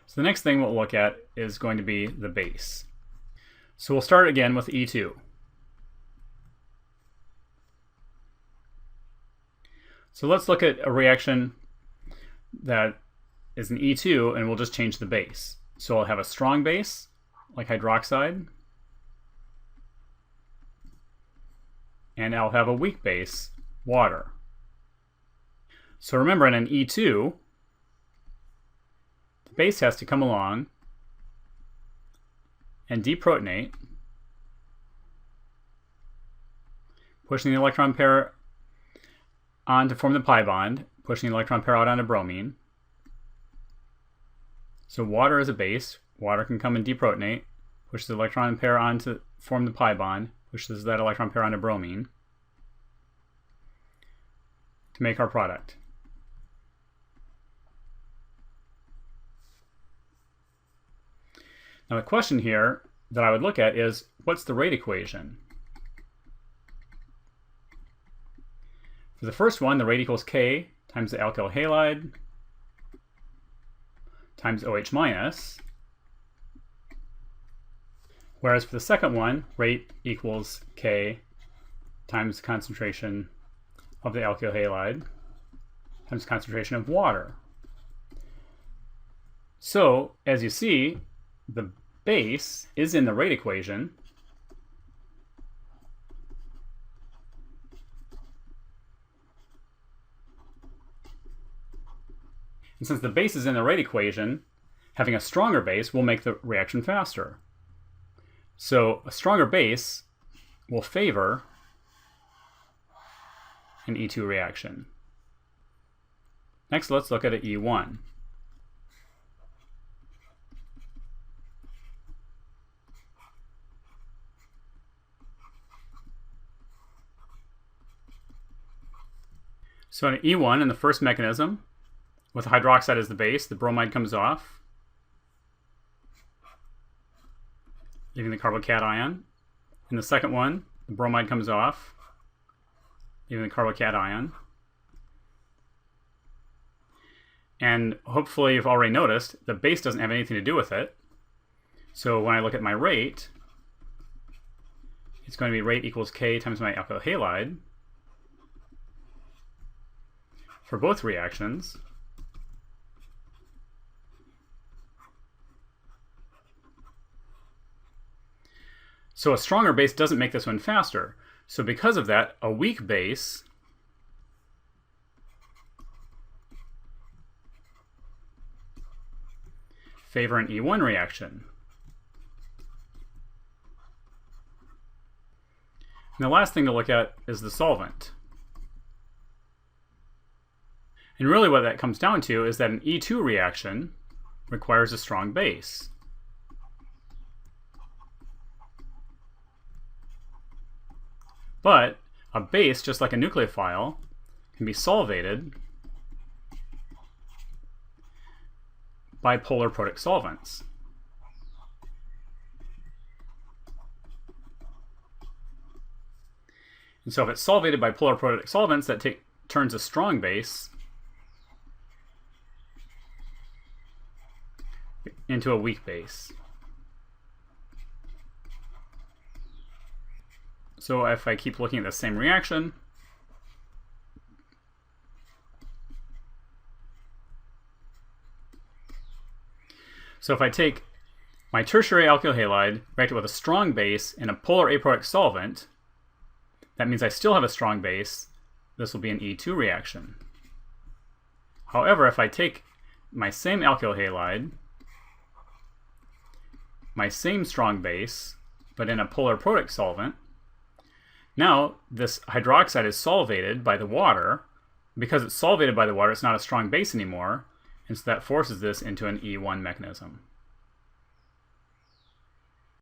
So the next thing we'll look at is going to be the base. So we'll start again with E2. So let's look at a reaction that is an E2, and we'll just change the base. So I'll have a strong base, like hydroxide, and I'll have a weak base, water. So remember, in an E2, the base has to come along and deprotonate, pushing the electron pair on to form the pi bond, pushing the electron pair out onto bromine. So water is a base. Water can come and deprotonate, push the electron pair on to form the pi bond, pushes that electron pair onto bromine to make our product. Now the question here that I would look at is, what's the rate equation? For the first one, the rate equals K times the alkyl halide times OH minus. Whereas for the second one, rate equals K times the concentration of the alkyl halide times concentration of water. So, as you see, the base is in the rate equation. And since the base is in the rate equation, having a stronger base will make the reaction faster. So a stronger base will favor an E2 reaction. Next, let's look at an E1. So in an E1, in the first mechanism, with the hydroxide as the base, the bromide comes off, leaving the carbocation. In the second one, the bromide comes off, leaving the carbocation. And hopefully you've already noticed the base doesn't have anything to do with it. So when I look at my rate, it's going to be rate equals K times my alkyl halide for both reactions. So a stronger base doesn't make this one faster. So because of that, a weak base favor an E1 reaction. And the last thing to look at is the solvent. And really what that comes down to is that an E2 reaction requires a strong base. But a base, just like a nucleophile, can be solvated by polar protic solvents. And so if it's solvated by polar protic solvents, that turns a strong base into a weak base. So if I keep looking at the same reaction, so if I take my tertiary alkyl halide, react it with a strong base and a polar aprotic solvent, that means I still have a strong base. This will be an E2 reaction. However, if I take my same alkyl halide, my same strong base, but in a polar protic solvent, now this hydroxide is solvated by the water. Because it's solvated by the water, it's not a strong base anymore, and so that forces this into an E1 mechanism.